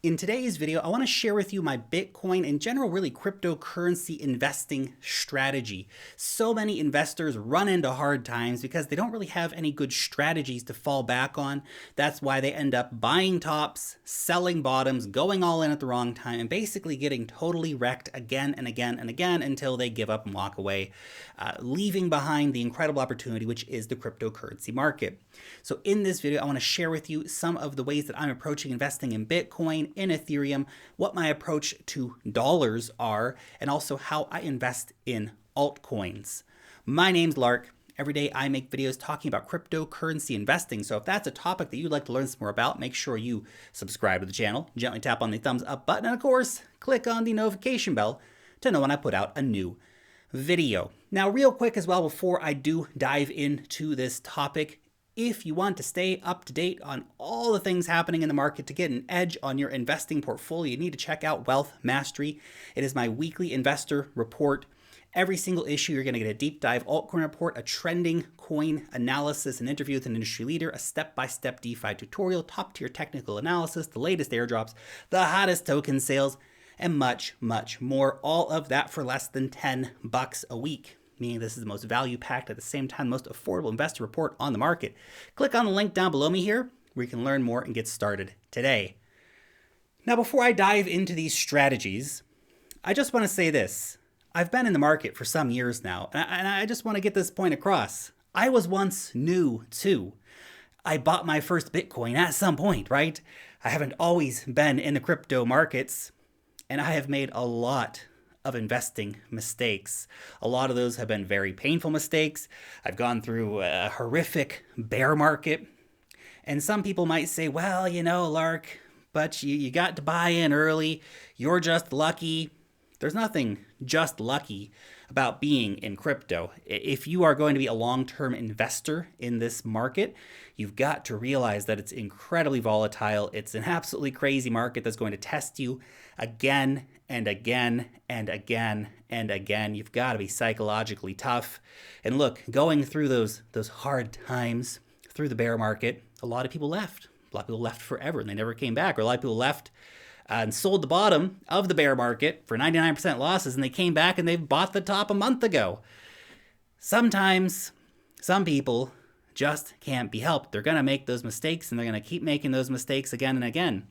In today's video, I want to share with you my Bitcoin and general really cryptocurrency investing strategy. So many investors run into hard times because they don't really have any good strategies to fall back on. That's why they end up buying tops, selling bottoms, going all in at the wrong time, and basically getting totally wrecked again and again and again until they give up and walk away, leaving behind the incredible opportunity which is the cryptocurrency market. So in this video, I want to share with you some of the ways that I'm approaching investing in Bitcoin, in Ethereum, what my approach to dollars are, and also how I invest in altcoins. My name's Lark. Every day I make videos talking about cryptocurrency investing. So if that's a topic that you'd like to learn some more about, make sure you subscribe to the channel, gently tap on the thumbs up button, and of course, click on the notification bell to know when I put out a new video. Now, real quick as well, before I do dive into this topic, if you want to stay up to date on all the things happening in the market to get an edge on your investing portfolio, you need to check out Wealth Mastery. It is my weekly investor report. Every single issue, you're going to get a deep dive altcoin report, a trending coin analysis, an interview with an industry leader, a step-by-step DeFi tutorial, top-tier technical analysis, the latest airdrops, the hottest token sales, and much, much more. All of that for less than $10 a week. Meaning this is the most value-packed, at the same time, most affordable investor report on the market. Click on the link down below me here where you can learn more and get started today. Now, before I dive into these strategies, I just want to say this. I've been in the market for some years now, and I just want to get this point across. I was once new too. I bought my first Bitcoin at some point, right? I haven't always been in the crypto markets, and I have made a lot of investing mistakes. A lot of those have been very painful mistakes. I've gone through a horrific bear market. And some people might say, well, you know, Lark, but you got to buy in early. You're just lucky. There's nothing just lucky about being in crypto. If you are going to be a long-term investor in this market, you've got to realize that it's incredibly volatile. It's an absolutely crazy market that's going to test you again and again and again and again. You've got to be psychologically tough. And look, going through those hard times, through the bear market, a lot of people left. A lot of people left forever and they never came back. Or a lot of people left and sold the bottom of the bear market for 99% losses, and they came back and they've bought the top a month ago. Sometimes some people just can't be helped. They're going to make those mistakes, and they're going to keep making those mistakes again and again.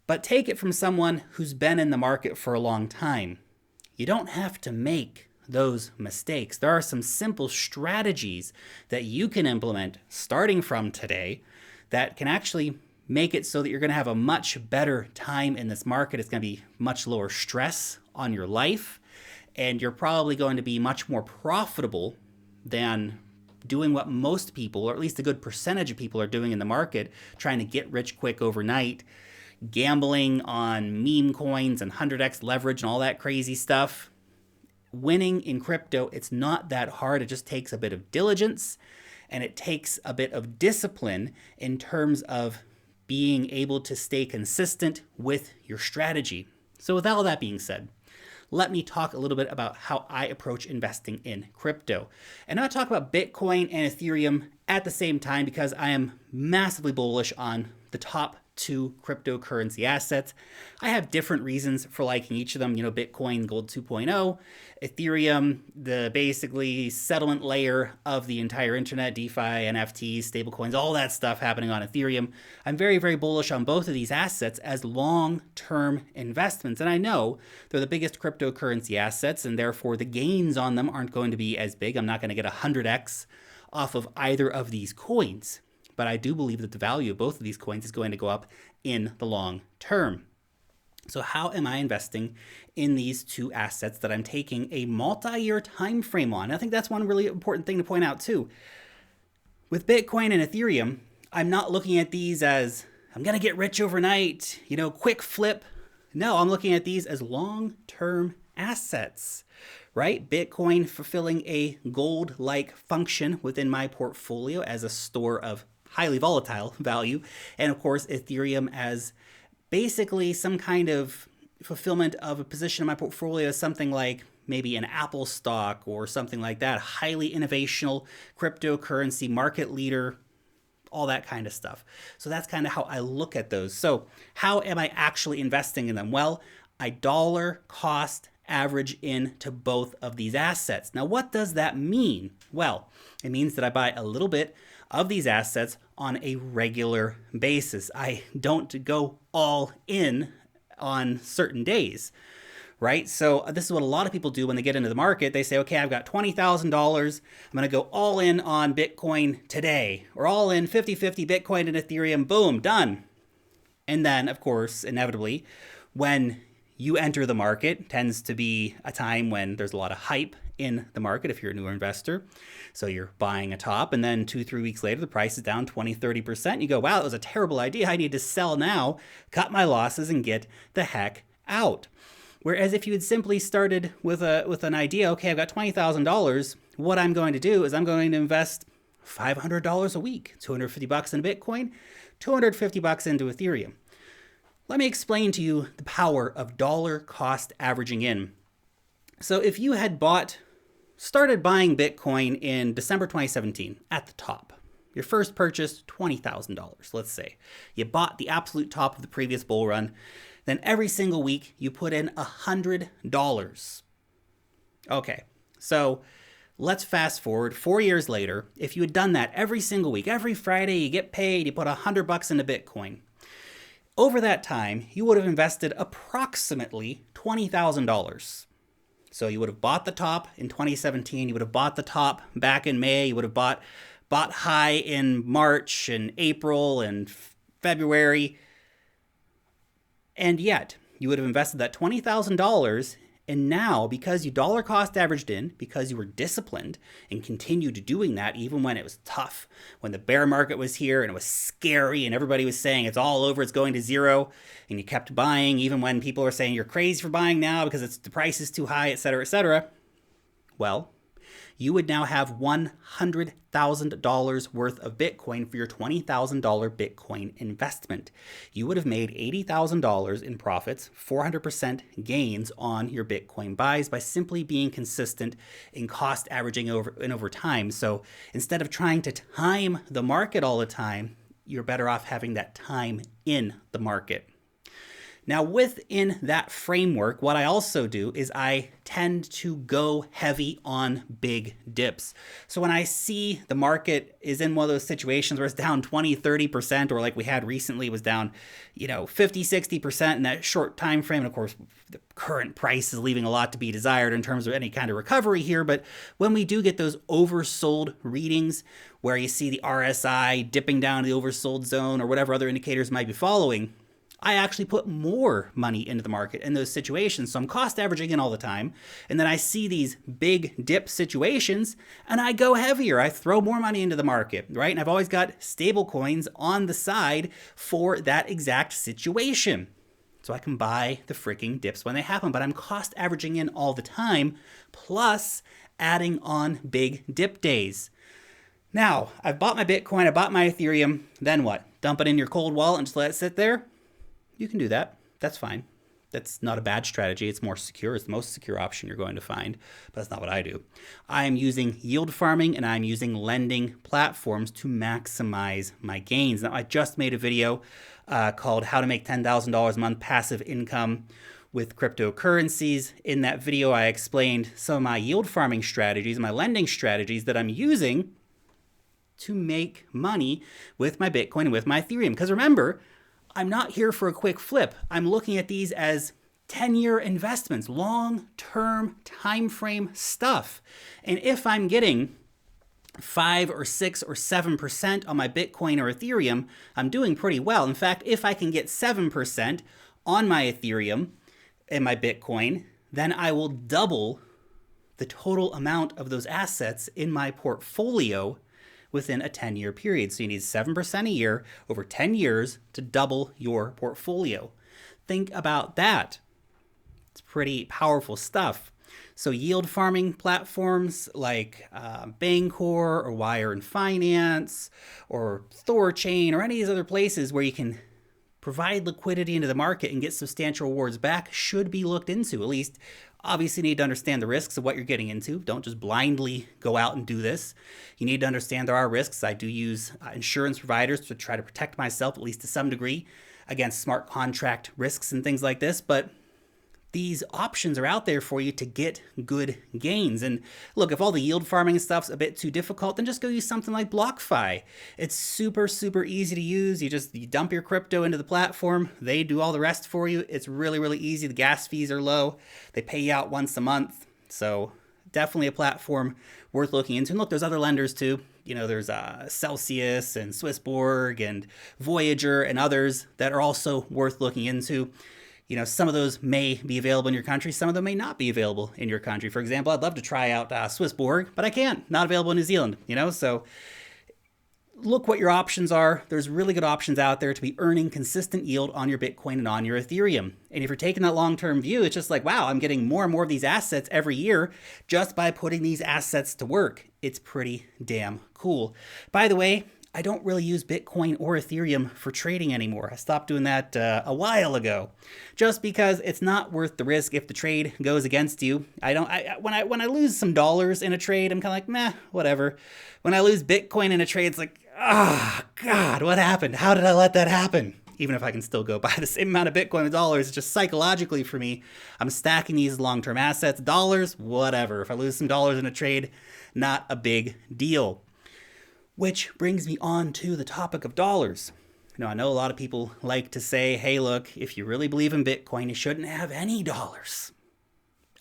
But take it from someone who's been in the market for a long time. You don't have to make those mistakes. There are some simple strategies that you can implement starting from today that can actually make it so that you're going to have a much better time in this market. It's going to be much lower stress on your life, and you're probably going to be much more profitable than doing what most people, or at least a good percentage of people, are doing in the market, trying to get rich quick overnight, gambling on meme coins and 100x leverage and all that crazy stuff. Winning in crypto, it's not that hard. It just takes a bit of diligence, and it takes a bit of discipline in terms of being able to stay consistent with your strategy. So with all that being said, let me talk a little bit about how I approach investing in crypto. And I'll talk about Bitcoin and Ethereum at the same time because I am massively bullish on the top two cryptocurrency assets. I have different reasons for liking each of them. You know, Bitcoin, Gold 2.0, Ethereum, the basically settlement layer of the entire internet, DeFi, NFTs, stablecoins, all that stuff happening on Ethereum. I'm very, very bullish on both of these assets as long-term investments. And I know they're the biggest cryptocurrency assets, and therefore the gains on them aren't going to be as big. I'm not going to get 100x off of either of these coins. But I do believe that the value of both of these coins is going to go up in the long term. So how am I investing in these two assets that I'm taking a multi-year time frame on? I think that's one really important thing to point out too. With Bitcoin and Ethereum, I'm not looking at these as I'm going to get rich overnight, you know, quick flip. No, I'm looking at these as long-term assets, right? Bitcoin fulfilling a gold-like function within my portfolio as a store of highly volatile value, and of course Ethereum as basically some kind of fulfillment of a position in my portfolio as something like maybe an Apple stock or something like that, highly innovational cryptocurrency market leader, all that kind of stuff. So that's kind of how I look at those. So how am I actually investing in them? Well, I dollar cost average into both of these assets. Now, what does that mean? Well, it means that I buy a little bit of these assets on a regular basis. I don't go all in on certain days, right? So this is what a lot of people do when they get into the market. They say, okay, I've got $20,000. I'm going to go all in on Bitcoin today, or all in 50-50 Bitcoin and Ethereum. Boom, done. And then, of course, inevitably, when you enter the market, tends to be a time when there's a lot of hype in the market if you're a newer investor. So you're buying a top, and then 2-3 weeks later, the price is down 20-30%. You go, wow, that was a terrible idea. I need to sell now, cut my losses, and get the heck out. Whereas if you had simply started with an idea, okay, I've got $20,000, what I'm going to do is I'm going to invest $500 a week, $250 into Bitcoin, $250 into Ethereum. Let me explain to you the power of dollar cost averaging in. So if you had started buying Bitcoin in December 2017 at the top, your first purchase, $20,000, let's say. You bought the absolute top of the previous bull run. Then every single week you put in $100. Okay, so let's fast forward 4 years later. If you had done that every single week, every Friday you get paid, you put $100 into Bitcoin. Over that time, you would have invested approximately $20,000. So you would have bought the top in 2017. You would have bought the top back in May. You would have bought high in March and April and February. And yet, you would have invested that $20,000, and now, because you dollar cost averaged in, because you were disciplined and continued doing that even when it was tough, when the bear market was here and it was scary and everybody was saying it's all over, it's going to zero, and you kept buying even when people were saying you're crazy for buying now because the price is too high, etc., etc. Well, you would now have $100,000 worth of Bitcoin for your $20,000 Bitcoin investment. You would have made $80,000 in profits, 400% gains on your Bitcoin buys by simply being consistent in cost averaging over time. So instead of trying to time the market all the time, you're better off having that time in the market. Now, within that framework, what I also do is I tend to go heavy on big dips. So when I see the market is in one of those situations where it's down 20-30%, or like we had recently was down, 50-60% in that short time frame, and of course, the current price is leaving a lot to be desired in terms of any kind of recovery here. But when we do get those oversold readings where you see the RSI dipping down to the oversold zone or whatever other indicators might be following, I actually put more money into the market in those situations. So I'm cost averaging in all the time. And then I see these big dip situations and I go heavier. I throw more money into the market, right? And I've always got stable coins on the side for that exact situation. So I can buy the freaking dips when they happen, but I'm cost averaging in all the time, plus adding on big dip days. Now, I've bought my Bitcoin, I bought my Ethereum, then what? Dump it in your cold wallet and just let it sit there? You can do that. That's fine. That's not a bad strategy. It's more secure. It's the most secure option you're going to find, but that's not what I do. I am using yield farming and I'm using lending platforms to maximize my gains. Now, I just made a video called How to Make $10,000 a Month Passive Income with Cryptocurrencies. In that video, I explained some of my yield farming strategies, my lending strategies that I'm using to make money with my Bitcoin and with my Ethereum. Because remember, I'm not here for a quick flip. I'm looking at these as 10-year investments, long-term time frame stuff. And if I'm getting 5 or 6 or 7% on my Bitcoin or Ethereum, I'm doing pretty well. In fact, if I can get 7% on my Ethereum and my Bitcoin, then I will double the total amount of those assets in my portfolio within a 10-year period. So you need 7% a year over 10 years to double your portfolio. Think about that. It's pretty powerful stuff. So yield farming platforms like Bancor or Wire and Finance or Thorchain or any of these other places where you can provide liquidity into the market and get substantial rewards back should be looked into. At least, obviously, you need to understand the risks of what you're getting into. Don't just blindly go out and do this. You need to understand there are risks. I do use insurance providers to try to protect myself, at least to some degree, against smart contract risks and things like this. But these options are out there for you to get good gains. And look, if all the yield farming stuff's a bit too difficult, then just go use something like BlockFi. It's super, super easy to use. You dump your crypto into the platform. They do all the rest for you. It's really, really easy. The gas fees are low. They pay you out once a month. So definitely a platform worth looking into. And look, there's other lenders too. There's Celsius and Swissborg and Voyager and others that are also worth looking into. Some of those may be available in your country. Some of them may not be available in your country. For example, I'd love to try out Swissborg, but I can't. Not available in New Zealand, So look what your options are. There's really good options out there to be earning consistent yield on your Bitcoin and on your Ethereum. And if you're taking that long-term view, it's just like, wow, I'm getting more and more of these assets every year just by putting these assets to work. It's pretty damn cool. By the way, I don't really use Bitcoin or Ethereum for trading anymore. I stopped doing that a while ago, just because it's not worth the risk if the trade goes against you. When I lose some dollars in a trade, I'm kind of like, meh, whatever. When I lose Bitcoin in a trade, it's like, God, what happened? How did I let that happen? Even if I can still go buy the same amount of Bitcoin with dollars, it's just psychologically for me, I'm stacking these long-term assets, dollars, whatever. If I lose some dollars in a trade, not a big deal. Which brings me on to the topic of dollars. I know a lot of people like to say, hey, look, if you really believe in Bitcoin, you shouldn't have any dollars.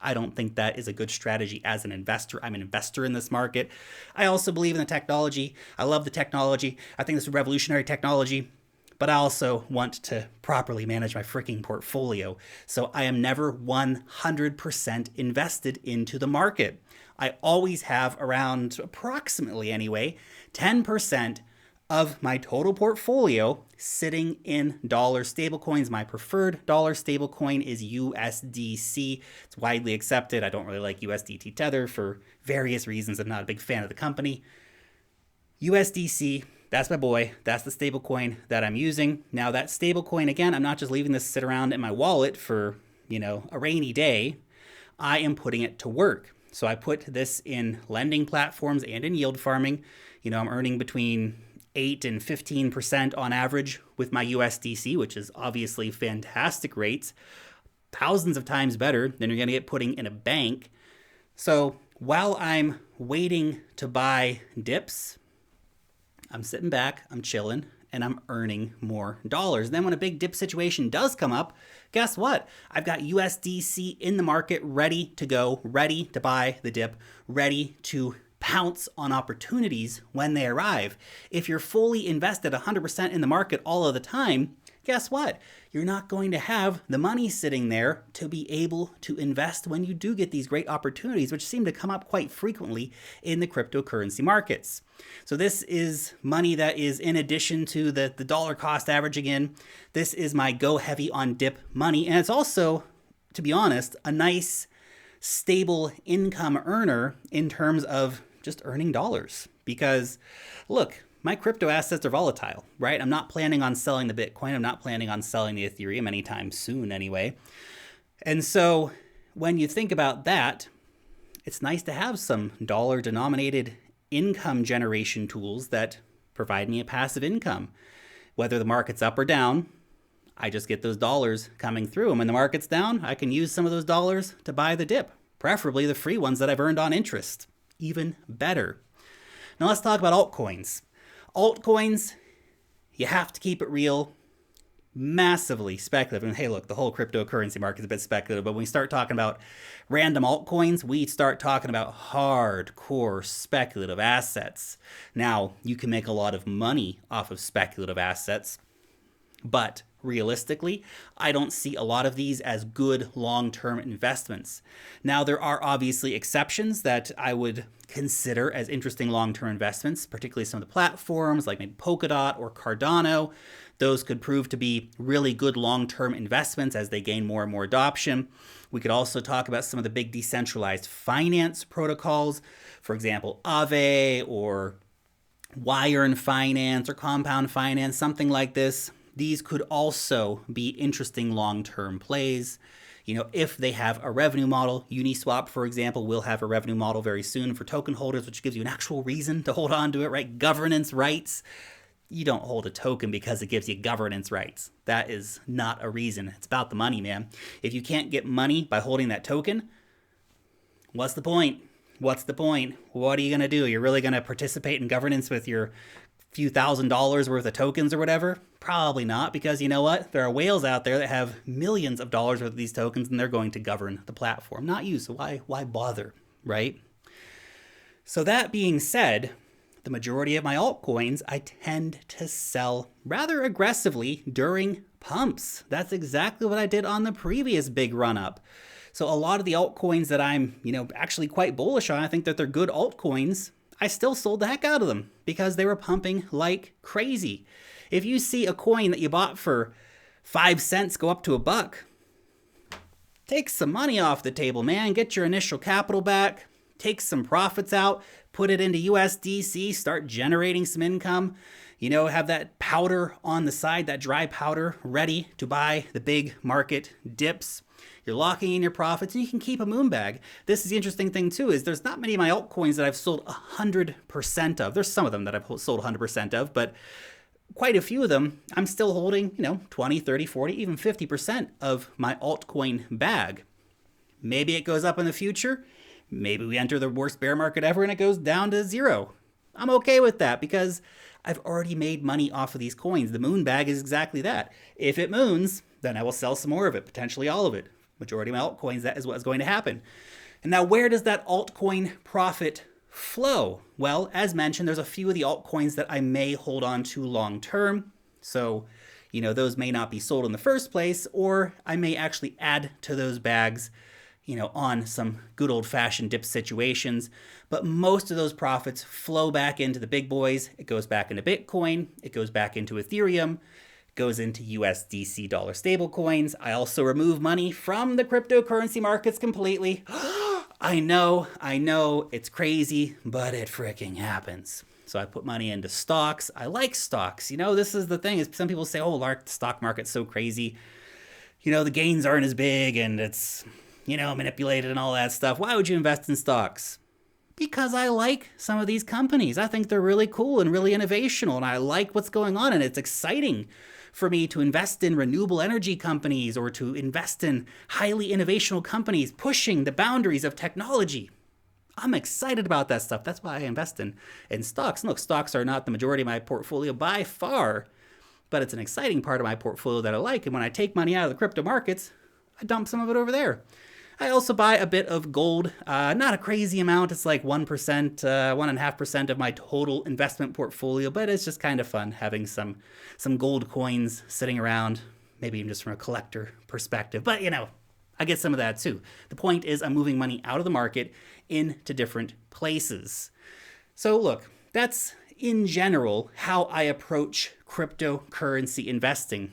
I don't think that is a good strategy as an investor. I'm an investor in this market. I also believe in the technology. I love the technology. I think this is revolutionary technology. But I also want to properly manage my freaking portfolio. So I am never 100% invested into the market. I always have around, approximately anyway, 10% of my total portfolio sitting in dollar stablecoins. My preferred dollar stablecoin is USDC. It's widely accepted. I don't really like USDT Tether for various reasons. I'm not a big fan of the company. USDC, that's my boy. That's the stablecoin that I'm using. Now that stablecoin, again, I'm not just leaving this sit around in my wallet for, a rainy day. I am putting it to work. So I put this in lending platforms and in yield farming. I'm earning between 8 and 15% on average with my USDC, which is obviously fantastic rates, thousands of times better than you're going to get putting in a bank. So while I'm waiting to buy dips, I'm sitting back, I'm chilling, and I'm earning more dollars. And then when a big dip situation does come up, guess what? I've got USDC in the market ready to go, ready to buy the dip, ready to pounce on opportunities when they arrive. If you're fully invested 100% in the market all of the time, guess what? You're not going to have the money sitting there to be able to invest when you do get these great opportunities, which seem to come up quite frequently in the cryptocurrency markets. So this is money that is in addition to the dollar cost averaging in. This is my go heavy on dip money. And it's also, to be honest, a nice stable income earner in terms of just earning dollars. Because look, my crypto assets are volatile, right? I'm not planning on selling the Bitcoin. I'm not planning on selling the Ethereum anytime soon anyway. And so when you think about that, it's nice to have some dollar denominated income generation tools that provide me a passive income. Whether the market's up or down, I just get those dollars coming through. And when the market's down, I can use some of those dollars to buy the dip, preferably the free ones that I've earned on interest. Even better. Now let's talk about altcoins. Altcoins, you have to keep it real, massively speculative. And hey, look, the whole cryptocurrency market is a bit speculative, but when we start talking about random altcoins, we start talking about hardcore speculative assets. Now, you can make a lot of money off of speculative assets, but realistically, I don't see a lot of these as good long-term investments. Now, there are obviously exceptions that I would consider as interesting long-term investments, particularly some of the platforms like maybe Polkadot or Cardano. Those could prove to be really good long-term investments as they gain more and more adoption. We could also talk about some of the big decentralized finance protocols, for example, Aave or Wire and Finance or Compound Finance, something like this. these could also be interesting long-term plays. If they have a revenue model, Uniswap, for example, will have a revenue model very soon for token holders, which gives you an actual reason to hold on to it, right? Governance rights. You don't hold a token because it gives you governance rights. That is not a reason. It's about the money, man. If you can't get money by holding that token, what's the point? What's the point? What are you going to do? You're really going to participate in governance with your few $1,000s worth of tokens or whatever? Probably not, because you know what? There are whales out there that have millions of dollars worth of these tokens, and they're going to govern the platform, not you. So why bother, right? So that being said, the majority of my altcoins, I tend to sell rather aggressively during pumps. That's exactly what I did on the previous big run up. So a lot of the altcoins that I'm, actually quite bullish on, I think that they're good altcoins, I still sold the heck out of them because they were pumping like crazy. If you see a coin that you bought for 5 cents go up to $1, take some money off the table, man. Get your initial capital back, take some profits out, put it into USDC, start generating some income. Have that powder on the side, that dry powder ready to buy the big market dips. You're locking in your profits, and you can keep a moon bag. This is the interesting thing too, is there's not many of my altcoins that I've sold 100% of. There's some of them that I've sold 100% of, but quite a few of them I'm still holding, 20, 30, 40, even 50% of my altcoin bag. Maybe it goes up in the future. Maybe we enter the worst bear market ever and it goes down to zero. I'm okay with that because I've already made money off of these coins. The moon bag is exactly that. If it moons, then I will sell some more of it, potentially all of it. Majority of my altcoins, that is what's going to happen. And now where does that altcoin profit flow? Well, as mentioned, there's a few of the altcoins that I may hold on to long term. So, those may not be sold in the first place, or I may actually add to those bags, on some good old fashioned dip situations. But most of those profits flow back into the big boys. It goes back into Bitcoin. It goes back into Ethereum. Goes into USDC dollar stablecoins. I also remove money from the cryptocurrency markets completely. I know, it's crazy, but it freaking happens. So I put money into stocks. I like stocks. This is the thing, is some people say, oh, Lark, the stock market's so crazy. The gains aren't as big and it's, manipulated and all that stuff. Why would you invest in stocks? Because I like some of these companies. I think they're really cool and really innovational, and I like what's going on, and it's exciting for me to invest in renewable energy companies or to invest in highly innovational companies pushing the boundaries of technology. I'm excited about that stuff. That's why I invest in stocks. Look, stocks are not the majority of my portfolio by far, but it's an exciting part of my portfolio that I like. And when I take money out of the crypto markets, I dump some of it over there. I also buy a bit of gold, not a crazy amount. It's like 1%, 1.5% of my total investment portfolio, but it's just kind of fun having some gold coins sitting around, maybe even just from a collector perspective. But, I get some of that too. The point is I'm moving money out of the market into different places. So look, that's in general how I approach cryptocurrency investing.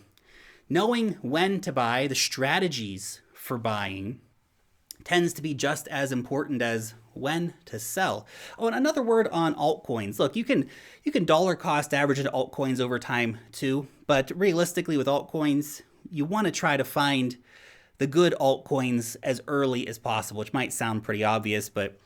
Knowing when to buy, the strategies for buying, tends to be just as important as when to sell. Oh, and another word on altcoins. Look, you can dollar cost average into altcoins over time too, but realistically with altcoins, you want to try to find the good altcoins as early as possible, which might sound pretty obvious, but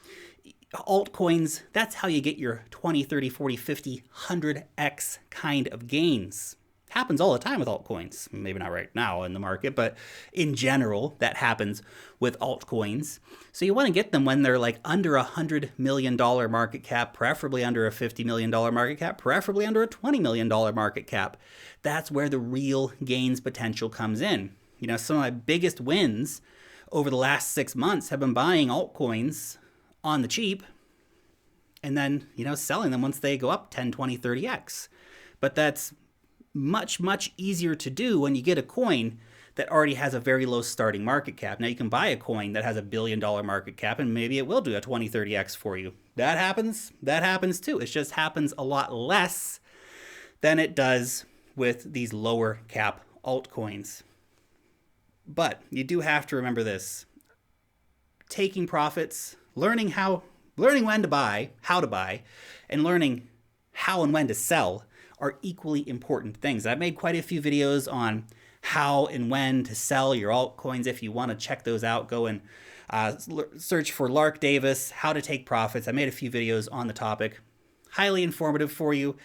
altcoins, that's how you get your 20, 30, 40, 50, 100x kind of gains. Happens all the time with altcoins. Maybe not right now in the market, but in general, that happens with altcoins. So you want to get them when they're like under $100 million market cap, preferably under a $50 million market cap, preferably under a $20 million market cap. That's where the real gains potential comes in. Some of my biggest wins over the last 6 months have been buying altcoins on the cheap and then, selling them once they go up 10, 20, 30x. But that's much, much easier to do when you get a coin that already has a very low starting market cap. Now you can buy a coin that has a $1 billion market cap and maybe it will do a 20, 30x for you. That happens too. It just happens a lot less than it does with these lower cap altcoins. But you do have to remember this. Taking profits, learning when to buy, how to buy, and learning how and when to sell are equally important things. I've made quite a few videos on how and when to sell your altcoins. If you want to check those out, go and search for Lark Davis, how to take profits. I made a few videos on the topic. Highly informative for you.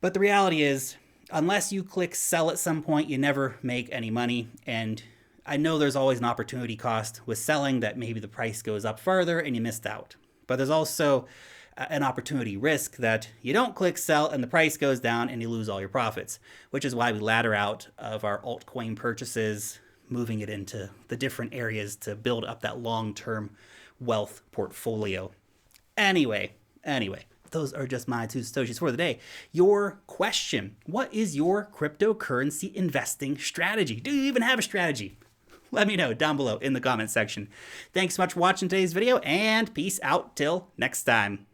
But the reality is, unless you click sell at some point, you never make any money. And I know there's always an opportunity cost with selling, that maybe the price goes up further and you missed out. But there's also an opportunity risk that you don't click sell and the price goes down and you lose all your profits, which is why we ladder out of our altcoin purchases, moving it into the different areas to build up that long-term wealth portfolio. Anyway, those are just my 2 Satoshis for the day. Your question: what is your cryptocurrency investing strategy? Do you even have a strategy? Let me know down below in the comment section. Thanks so much for watching today's video, and peace out till next time.